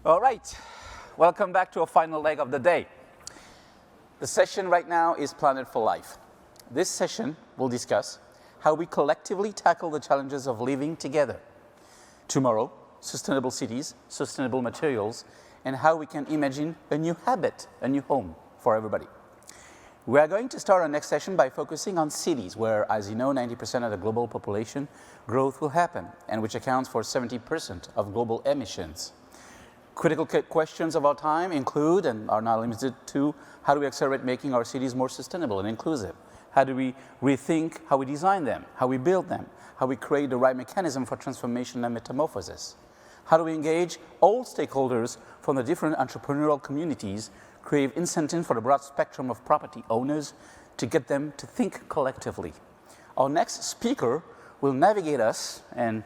All right, welcome back to a final leg of the day. The session right now is Planet for Life. This session will discuss how we collectively tackle the challenges of living together. Tomorrow, sustainable cities, sustainable materials, and how we can imagine a new habit, a new home for everybody. We are going to start our next session by focusing on cities, where, as you know, 90% of the global population growth will happen, and which accounts for 70% of global emissions. Critical questions of our time include, and are not limited to, how do we accelerate making our cities more sustainable and inclusive? How do we rethink how we design them, how we build them, how we create the right mechanism for transformation and metamorphosis? How do we engage all stakeholders from the different entrepreneurial communities, create incentives for the broad spectrum of property owners to get them to think collectively? Our next speaker will navigate us, and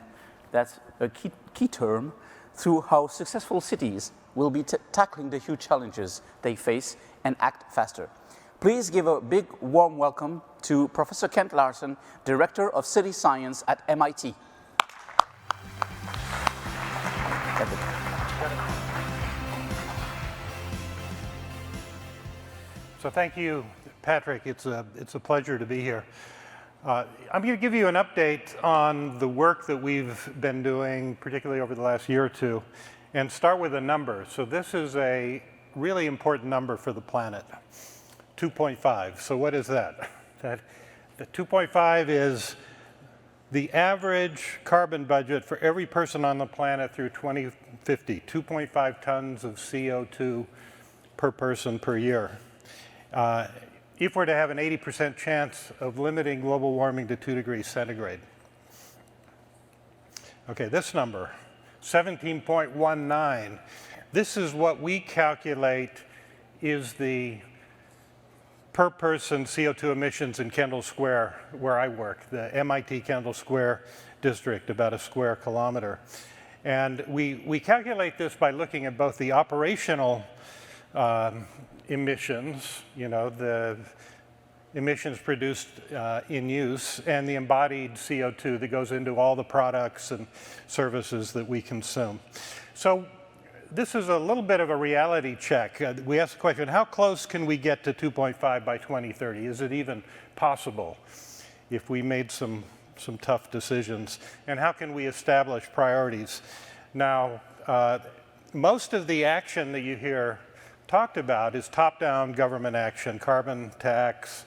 that's a key term, through how successful cities will be tackling the huge challenges they face and act faster. Please give a big warm welcome to Professor Kent Larson, Director of City Science at MIT. So thank you, Patrick. It's a pleasure to be here. I'm going to give you an update on the work that we've been doing, particularly over the last year or two, and start with a number. So this is a really important number for the planet, 2.5. So what is that? The 2.5 is the average carbon budget for every person on the planet through 2050, 2.5 tons of CO2 per person per year. If we're to have an 80% chance of limiting global warming to 2 degrees centigrade. Okay, this number, 17.19. This is what we calculate is the per person CO2 emissions in Kendall Square, where I work, the MIT Kendall Square district, about a square kilometer. And we calculate this by looking at both the operational emissions, the emissions produced in use, and the embodied CO2 that goes into all the products and services that we consume. So this is a little bit of a reality check. We asked the question, how close can we get to 2.5 by 2030? Is it even possible if we made some tough decisions? And how can we establish priorities? Now, most of the action that you hear talked about is top-down government action, carbon tax,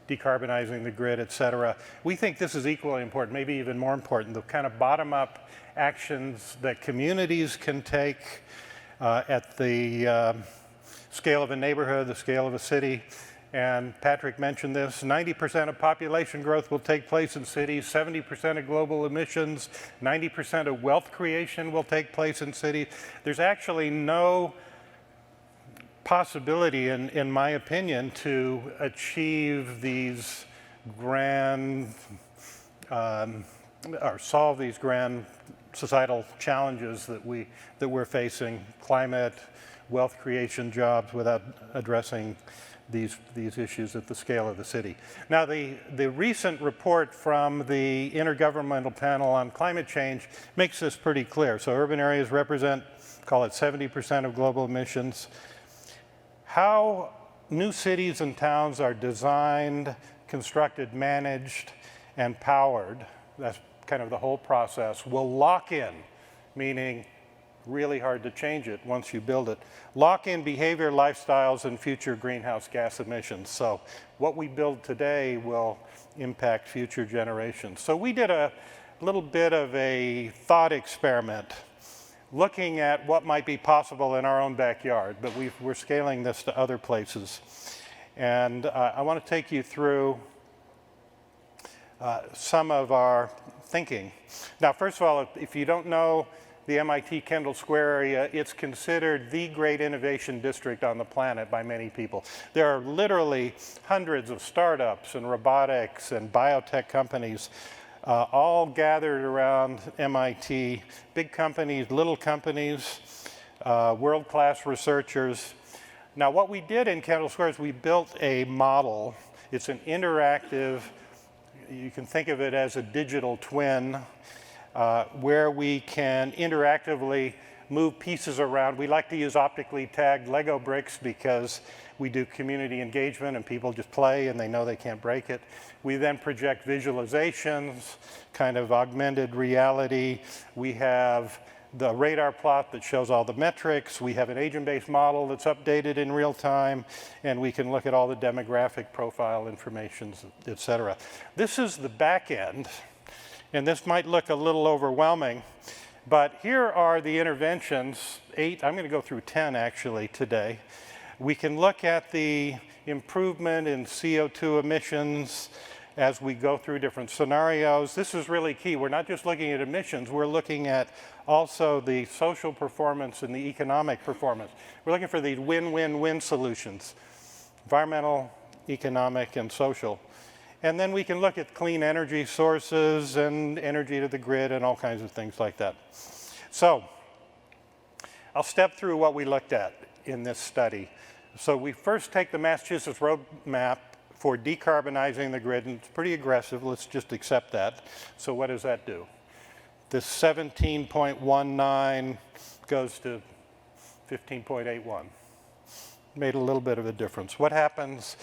decarbonizing the grid, et cetera. We think this is equally important, maybe even more important, the kind of bottom-up actions that communities can take at the scale of a neighborhood, the scale of a city. And Patrick mentioned this, 90% of population growth will take place in cities, 70% of global emissions, 90% of wealth creation will take place in cities. There's actually no possibility, in my opinion, to achieve these grand, or solve these grand societal challenges that we're facing, climate, wealth creation, jobs, without addressing these issues at the scale of the city. Now, the recent report from the Intergovernmental Panel on Climate Change makes this pretty clear. So urban areas represent, call it 70% of global emissions. How new cities and towns are designed, constructed, managed, and powered, that's kind of the whole process, will lock in, meaning really hard to change it once you build it, lock in behavior, lifestyles, and future greenhouse gas emissions. So what we build today will impact future generations. So we did a little bit of a thought experiment looking at what might be possible in our own backyard, but we're scaling this to other places. And I want to take you through some of our thinking. Now, first of all, if you don't know the MIT Kendall Square area, it's considered the great innovation district on the planet by many people. There are literally hundreds of startups and robotics and biotech companies all gathered around MIT, big companies, little companies, world-class researchers. Now, what we did in Kendall Square is we built a model. It's an interactive, you can think of it as a digital twin, where we can interactively move pieces around. We like to use optically tagged Lego bricks because we do community engagement and people just play and they know they can't break it. We then project visualizations, kind of augmented reality. We have the radar plot that shows all the metrics. We have an agent-based model that's updated in real time, and we can look at all the demographic profile information, et cetera. This is the back end, and this might look a little overwhelming, but here are the interventions, 8, I'm gonna go through 10 actually today. We can look at the improvement in CO2 emissions as we go through different scenarios. This is really key. We're not just looking at emissions, we're looking at also the social performance and the economic performance. We're looking for these win-win-win solutions, environmental, economic, and social. And then we can look at clean energy sources and energy to the grid and all kinds of things like that. So I'll step through what we looked at in this study. So we first take the Massachusetts roadmap for decarbonizing the grid, and it's pretty aggressive. Let's just accept that. So what does that do? This 17.19 goes to 15.81. Made a little bit of a difference. What happens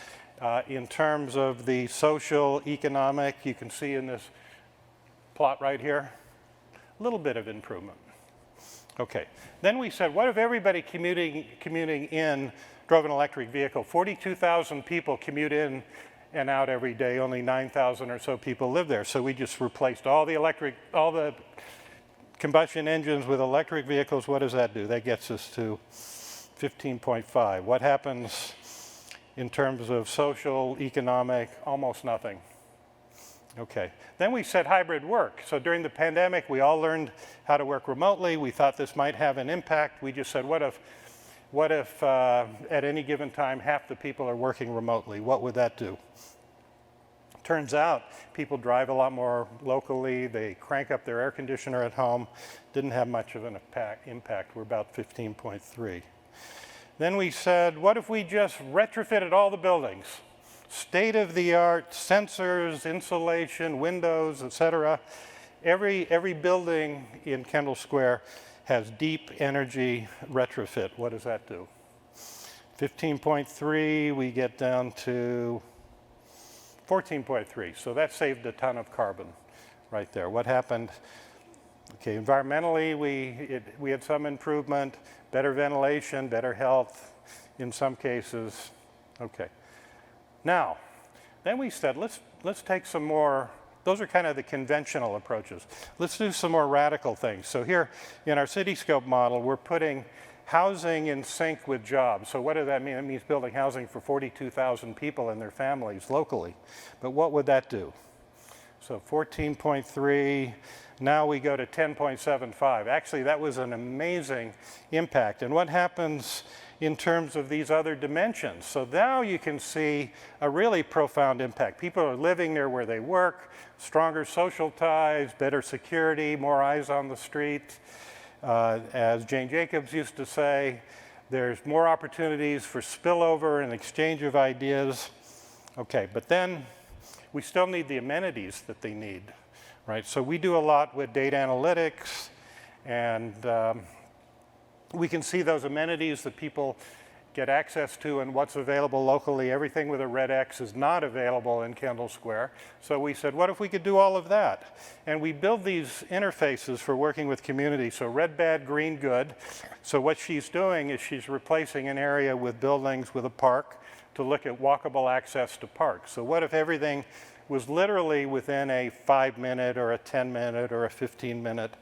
in terms of the social, economic? You can see in this plot right here, a little bit of improvement. Okay, then we said, what if everybody commuting in drove an electric vehicle? 42,000 people commute in and out every day. Only 9,000 or so people live there. So we just replaced all the combustion engines with electric vehicles. What does that do? That gets us to 15.5. What happens in terms of social, economic? Almost nothing. Okay, then we said hybrid work. So during the pandemic, we all learned how to work remotely. We thought this might have an impact. We just said, what if at any given time, half the people are working remotely? What would that do? Turns out people drive a lot more locally. They crank up their air conditioner at home. Didn't have much of an impact. We're about 15.3. Then we said, what if we just retrofitted all the buildings? State-of-the-art sensors, insulation, windows, et cetera. Every building in Kendall Square has deep energy retrofit. What does that do? 15.3, we get down to 14.3. So that saved a ton of carbon right there. What happened? Okay, environmentally, we had some improvement, better ventilation, better health in some cases. Okay. Now, then we said, let's take some more. Those are kind of the conventional approaches. Let's do some more radical things. So here in our Cityscope model, we're putting housing in sync with jobs. So what does that mean? It means building housing for 42,000 people and their families locally. But what would that do? So 14.3, now we go to 10.75. Actually, that was an amazing impact. And what happens in terms of these other dimensions? So now you can see a really profound impact. People are living near where they work, stronger social ties, better security, more eyes on the street. As Jane Jacobs used to say, there's more opportunities for spillover and exchange of ideas. Okay, but then we still need the amenities that they need, right? So we do a lot with data analytics, and we can see those amenities that people get access to and what's available locally. Everything with a red X is not available in Kendall Square. So we said, what if we could do all of that? And we build these interfaces for working with community. So red bad, green good. So what she's doing is she's replacing an area with buildings with a park to look at walkable access to parks. So what if everything was literally within a 5-minute or a 10-minute or a 15-minute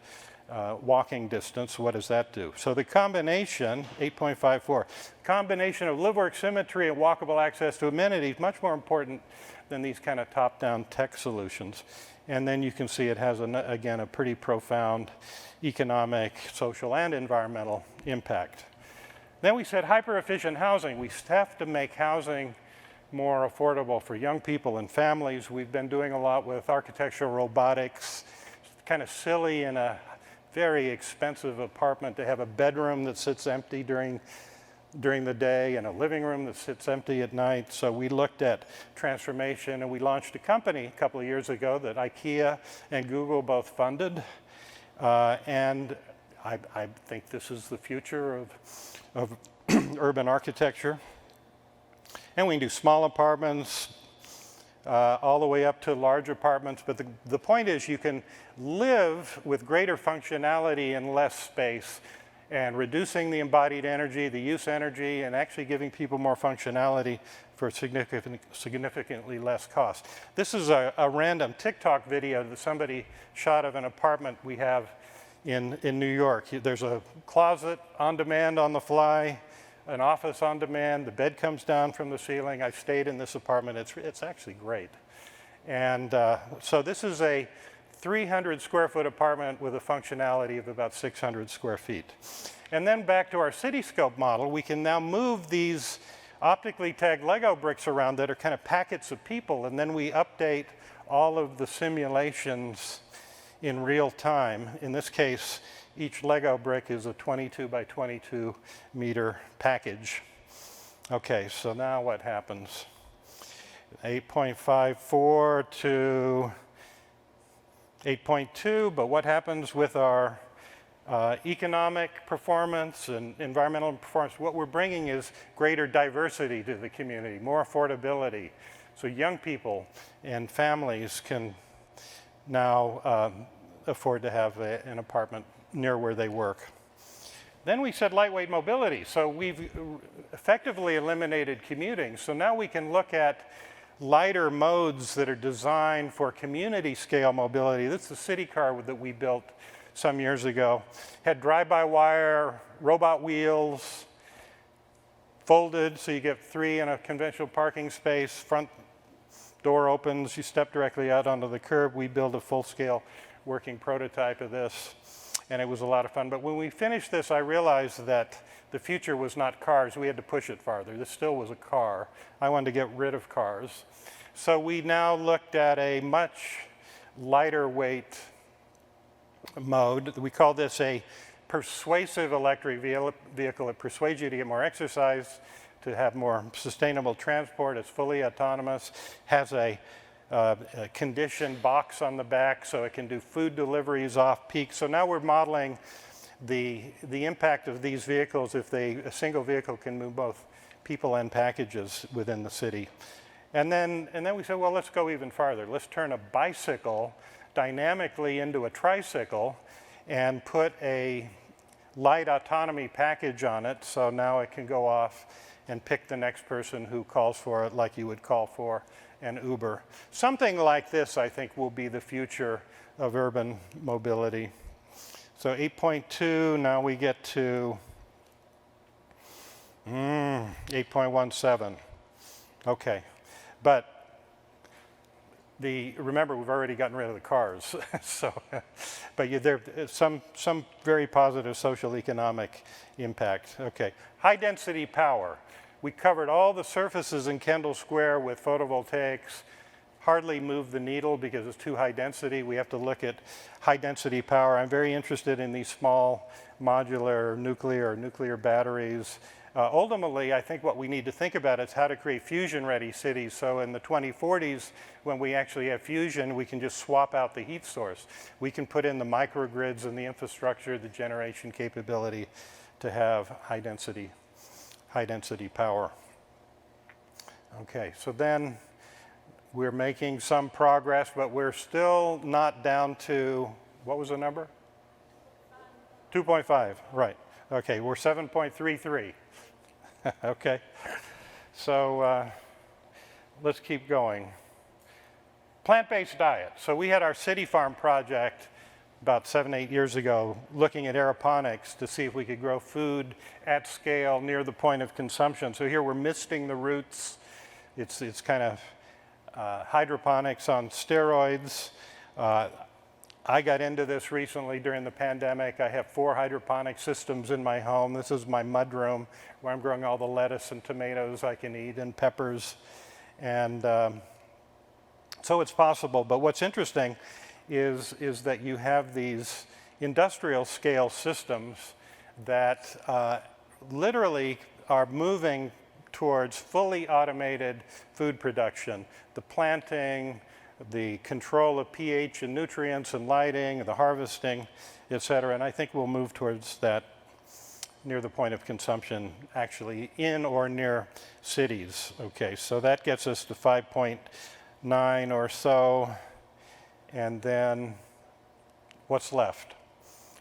walking distance? What does that do? So the combination, 8.54, combination of live-work symmetry and walkable access to amenities, much more important than these kind of top-down tech solutions. And then you can see it has, again, a pretty profound economic, social, and environmental impact. Then we said hyper-efficient housing. We have to make housing more affordable for young people and families. We've been doing a lot with architectural robotics. It's kind of silly in a very expensive apartment to have a bedroom that sits empty during the day and a living room that sits empty at night. So we looked at transformation, and we launched a company a couple of years ago that IKEA and Google both funded. And I think this is the future of urban architecture. And we can do small apartments all the way up to large apartments. But the point is you can live with greater functionality in less space and reducing the embodied energy, the use energy, and actually giving people more functionality for significantly less cost. This is a random TikTok video that somebody shot of an apartment we have in New York. There's a closet on demand on the fly, an office on demand, the bed comes down from the ceiling. I've stayed in this apartment, it's actually great. And so this is a 300 square foot apartment with a functionality of about 600 square feet. And then back to our CityScope model, we can now move these optically tagged Lego bricks around that are kind of packets of people, and then we update all of the simulations in real time. In this case, each Lego brick is a 22 by 22 meter package. Okay, so now what happens? 8.54 to 8.2, but what happens with our economic performance and environmental performance? What we're bringing is greater diversity to the community, more affordability. So young people and families can now afford to have an apartment near where they work. Then we said lightweight mobility. So we've effectively eliminated commuting. So now we can look at lighter modes that are designed for community scale mobility. This is the city car that we built some years ago. Had drive-by-wire, robot wheels, folded so you get 3 in a conventional parking space, front door opens, you step directly out onto the curb. We built a full-scale working prototype of this, and it was a lot of fun. But when we finished this, I realized that the future was not cars. We had to push it farther. This still was a car. I wanted to get rid of cars. So we now looked at a much lighter weight mode. We call this a persuasive electric vehicle. It persuades you to get more exercise, to have more sustainable transport. It's fully autonomous, has a conditioned box on the back so it can do food deliveries off peak. So now we're modeling the impact of these vehicles if a single vehicle can move both people and packages within the city. And then we said, well, let's go even farther. Let's turn a bicycle dynamically into a tricycle and put a light autonomy package on it, so now it can go off and pick the next person who calls for it, like you would call for an Uber. Something like this, I think, will be the future of urban mobility. So 8.2, now we get to 8.17. Okay, but remember, we've already gotten rid of the cars. But there's some very positive social economic impact. Okay, high density power. We covered all the surfaces in Kendall Square with photovoltaics. Hardly moved the needle because it's too high density. We have to look at high density power. I'm very interested in these small modular nuclear batteries. Ultimately, I think what we need to think about is how to create fusion-ready cities. So in the 2040s, when we actually have fusion, we can just swap out the heat source. We can put in the microgrids and the infrastructure, the generation capability to have high density power. Okay, so then we're making some progress, but we're still not down to, what was the number? 2.5, right. Okay, we're 7.33. Okay, so let's keep going. Plant-based diet. So we had our City Farm project about 7-8 years ago looking at aeroponics to see if we could grow food at scale near the point of consumption. So here we're misting the roots. It's kind of hydroponics on steroids. I got into this recently during the pandemic. I have 4 hydroponic systems in my home. This is my mudroom where I'm growing all the lettuce and tomatoes I can eat and peppers. And so it's possible. But what's interesting is that you have these industrial scale systems that literally are moving towards fully automated food production. The planting, the control of pH and nutrients and lighting, the harvesting, et cetera. And I think we'll move towards that near the point of consumption, actually in or near cities. Okay, so that gets us to 5.9 or so. And then what's left?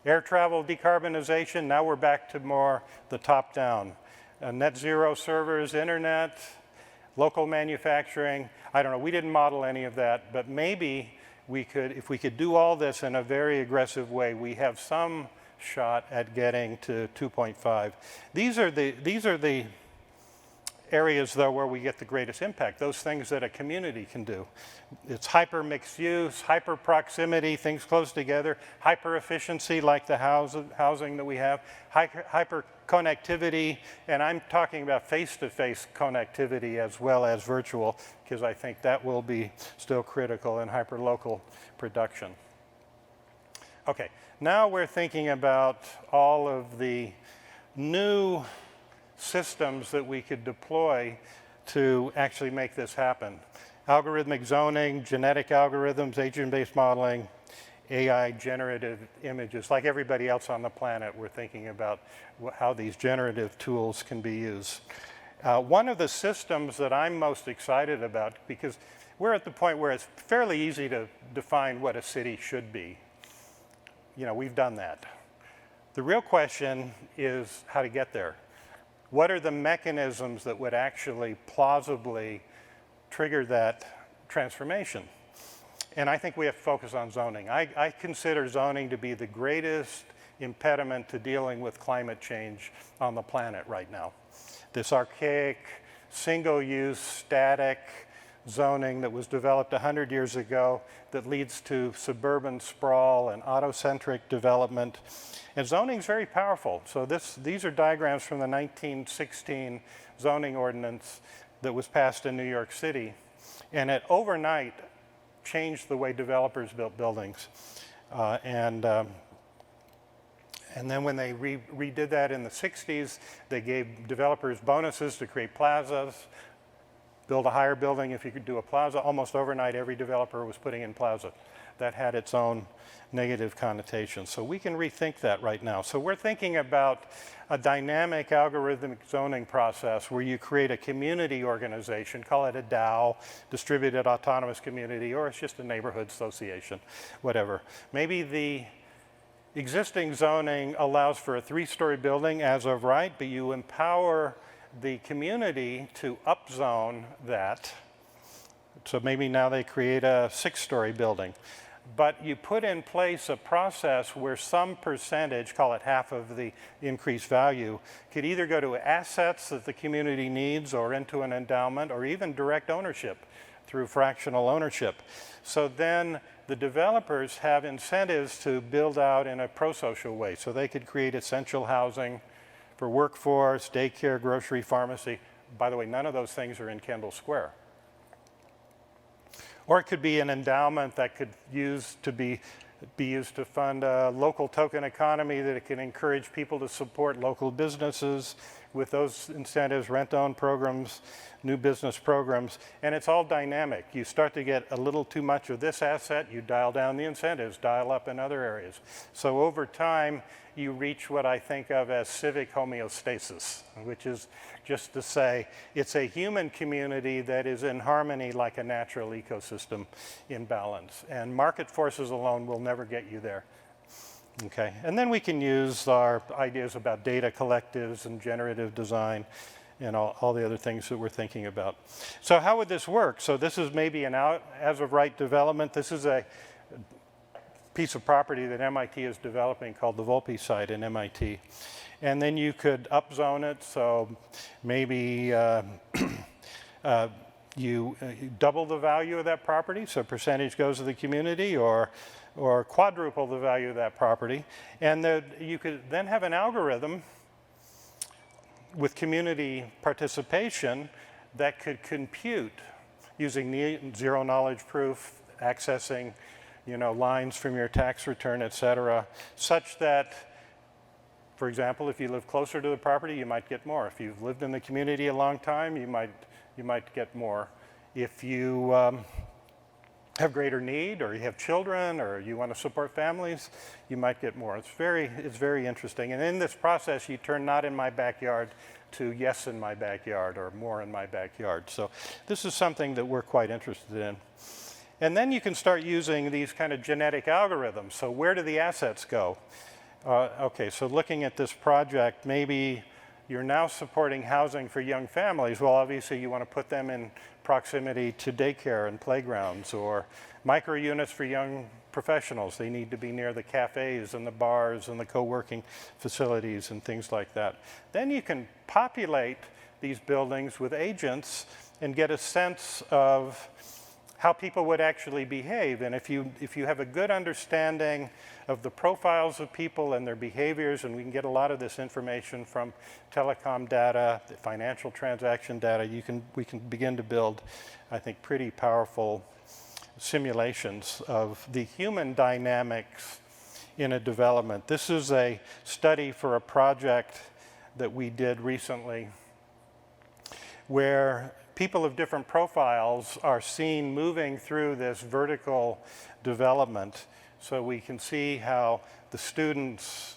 Air travel decarbonization, now we're back to more the top down. Net zero servers, internet, local manufacturing. I don't know, we didn't model any of that, but maybe we could, if we could do all this in a very aggressive way, we have some shot at getting to 2.5. These are the areas, though, where we get the greatest impact, those things that a community can do. It's hyper mixed use, hyper proximity, things close together, hyper efficiency like the housing that we have, hyper connectivity, and I'm talking about face-to-face connectivity as well as virtual, because I think that will be still critical in hyper-local production. Okay, now we're thinking about all of the new systems that we could deploy to actually make this happen. Algorithmic zoning, genetic algorithms, agent-based modeling, AI generative images. Like everybody else on the planet, we're thinking about how these generative tools can be used. One of the systems that I'm most excited about, because we're at the point where it's fairly easy to define what a city should be. You know, we've done that. The real question is how to get there. What are the mechanisms that would actually plausibly trigger that transformation? And I think we have to focus on zoning. I consider zoning to be the greatest impediment to dealing with climate change on the planet right now. This archaic, single-use, static zoning that was developed 100 years ago that leads to suburban sprawl and autocentric development. And zoning is very powerful. So these are diagrams from the 1916 zoning ordinance that was passed in New York City. And it overnight changed the way developers built buildings. And then when they redid that in the 60s, they gave developers bonuses to create plazas, build a higher building if you could do a plaza. Almost overnight, every developer was putting in plaza. That had its own negative connotations. So we can rethink that right now. So we're thinking about a dynamic algorithmic zoning process where you create a community organization, call it a DAO, distributed autonomous community, or it's just a neighborhood association, whatever. Maybe the existing zoning allows for a 3-story building as of right, but you empower the community to upzone that. So maybe now they create a 6-story building. But you put in place a process where some percentage, call it half of the increased value, could either go to assets that the community needs or into an endowment or even direct ownership through fractional ownership. So then the developers have incentives to build out in a pro-social way. So they could create essential housing for workforce, daycare, grocery, pharmacy. By the way, none of those things are in Kendall Square. Or it could be an endowment that could be used to fund a local token economy that it can encourage people to support local businesses with those incentives, rent-own programs, new business programs, and it's all dynamic. You start to get a little too much of this asset, you dial down the incentives, dial up in other areas. So over time, you reach what I think of as civic homeostasis, which is just to say it's a human community that is in harmony like a natural ecosystem in balance. And market forces alone will never get you there. Okay, and then we can use our ideas about data collectives and generative design and all the other things that we're thinking about. So how would this work? So this is maybe an as-of-right development. This is a piece of property that MIT is developing called the Volpe site in MIT. And then you could upzone it, so maybe you double the value of that property, so a percentage goes to the community, or quadruple the value of that property. And you could then have an algorithm with community participation that could compute using zero knowledge proof, accessing lines from your tax return, et cetera, such that, for example, if you live closer to the property, you might get more. If you've lived in the community a long time, you might get more. If you have greater need, or you have children, or you want to support families, you might get more. It's very interesting. And in this process, you turn not in my backyard to yes in my backyard, or more in my backyard. So this is something that we're quite interested in. And then you can start using these kind of genetic algorithms. So where do the assets go? Okay, so looking at this project, maybe you're now supporting housing for young families. Well, obviously you want to put them in proximity to daycare and playgrounds, or micro units for young professionals. They need to be near the cafes and the bars and the co-working facilities and things like that. Then you can populate these buildings with agents and get a sense of how people would actually behave. And if you have a good understanding of the profiles of people and their behaviors, and we can get a lot of this information from telecom data, financial transaction data, we can begin to build, I think, pretty powerful simulations of the human dynamics in a development. This is a study for a project that we did recently where people of different profiles are seen moving through this vertical development. So we can see how the students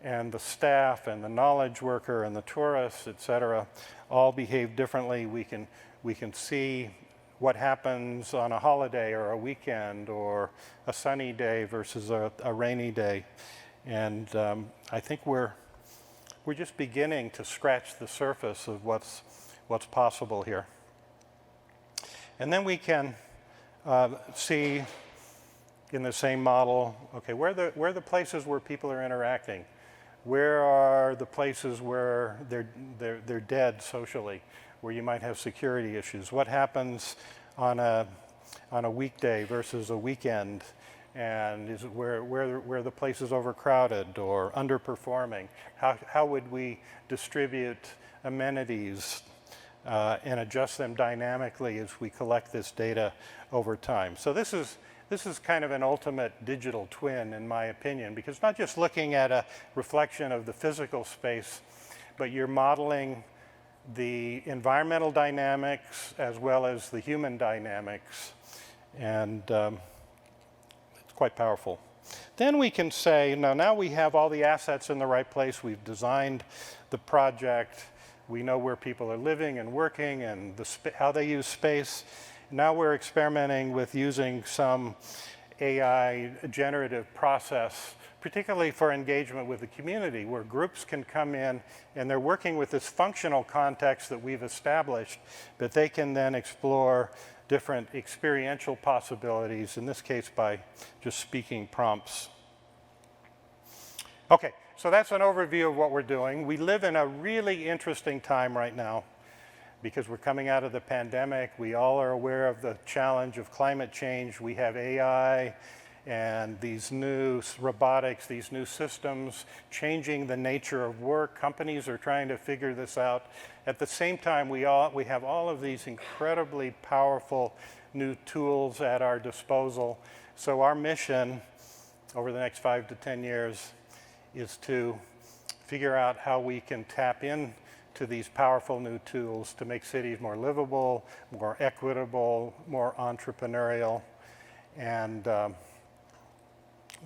and the staff and the knowledge worker and the tourists, et cetera, all behave differently. We can see what happens on a holiday or a weekend or a sunny day versus a rainy day. And I think we're just beginning to scratch the surface of what's possible here. And then we can see in the same model, okay, where are the places where people are interacting? Where are the places where they're dead socially, where you might have security issues? What happens on a weekday versus a weekend? And is it where the place is overcrowded or underperforming? How would we distribute amenities and adjust them dynamically as we collect this data over time? So this is kind of an ultimate digital twin, in my opinion, because not just looking at a reflection of the physical space, but you're modeling the environmental dynamics as well as the human dynamics, and it's quite powerful. Then we can say, now we have all the assets in the right place, we've designed the project, we know where people are living and working and how they use space. Now we're experimenting with using some AI generative process, particularly for engagement with the community, where groups can come in and they're working with this functional context that we've established, but they can then explore different experiential possibilities, in this case by just speaking prompts. Okay, so that's an overview of what we're doing. We live in a really interesting time right now because we're coming out of the pandemic. We all are aware of the challenge of climate change. We have AI and these new robotics, these new systems changing the nature of work. Companies are trying to figure this out. At the same time, we have all of these incredibly powerful new tools at our disposal. So our mission over the next 5 to 10 years is to figure out how we can tap in to these powerful new tools to make cities more livable, more equitable, more entrepreneurial, and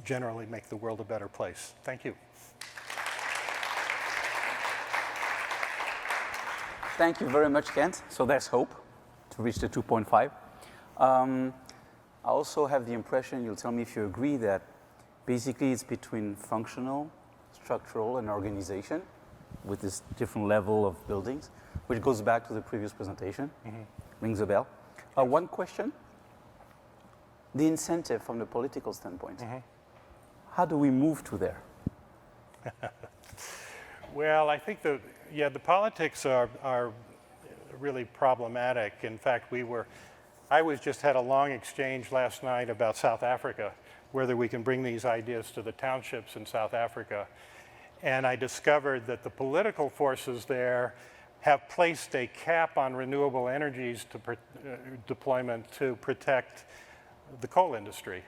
generally make the world a better place. Thank you. Thank you very much, Kent. So there's hope to reach the 2.5. I also have the impression, you'll tell me if you agree, that basically it's between functional, structural, and organization with this different level of buildings, which goes back to the previous presentation. Mm-hmm. Rings a bell. One question, the incentive from the political standpoint. Mm-hmm. How do we move to there? Well, I think the politics are really problematic. In fact, I just had a long exchange last night about South Africa, whether we can bring these ideas to the townships in South Africa. And I discovered that the political forces there have placed a cap on renewable energies deployment to protect the coal industry.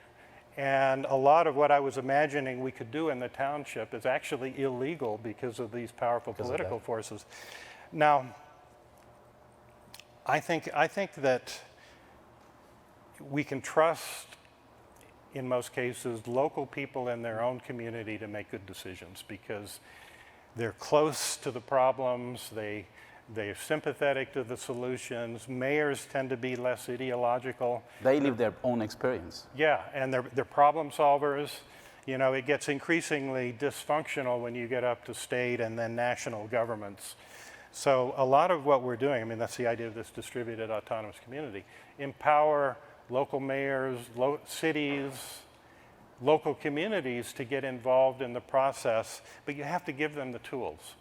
And a lot of what I was imagining we could do in the township is actually illegal because of these powerful political forces. Now, I think that we can trust, in most cases, local people in their own community to make good decisions because they're close to the problems, they're sympathetic to the solutions. Mayors tend to be less ideological. They live their own experience. Yeah, and they're problem solvers. You know, it gets increasingly dysfunctional when you get up to state and then national governments. So a lot of what we're doing, I mean, that's the idea of this distributed autonomous community. Empower local mayors, cities, local communities to get involved in the process, but you have to give them the tools.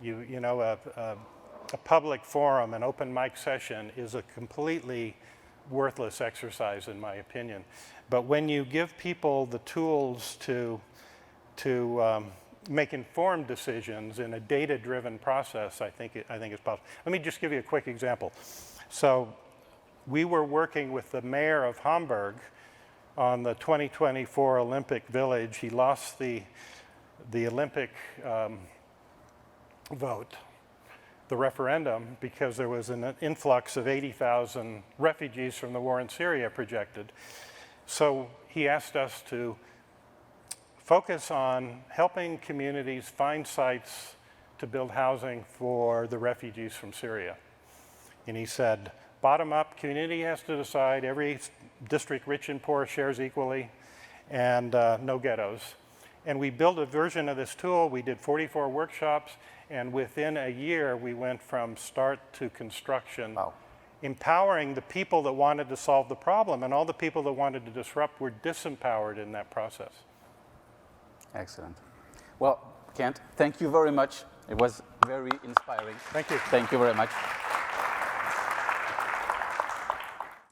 You know, a public forum, an open mic session is a completely worthless exercise in my opinion. But when you give people the tools to make informed decisions in a data-driven process, I think it's possible. Let me just give you a quick example. So we were working with the mayor of Hamburg on the 2024 Olympic Village. He lost the Olympic vote, the referendum, because there was an influx of 80,000 refugees from the war in Syria projected. So he asked us to focus on helping communities find sites to build housing for the refugees from Syria. And he said, bottom up, community has to decide, every district, rich and poor, shares equally, and no ghettos. And we built a version of this tool. We did 44 workshops, and within a year, we went from start to construction. Wow. Empowering the people that wanted to solve the problem, and all the people that wanted to disrupt were disempowered in that process. Excellent. Well, Kent, thank you very much. It was very inspiring. Thank you. Thank you very much.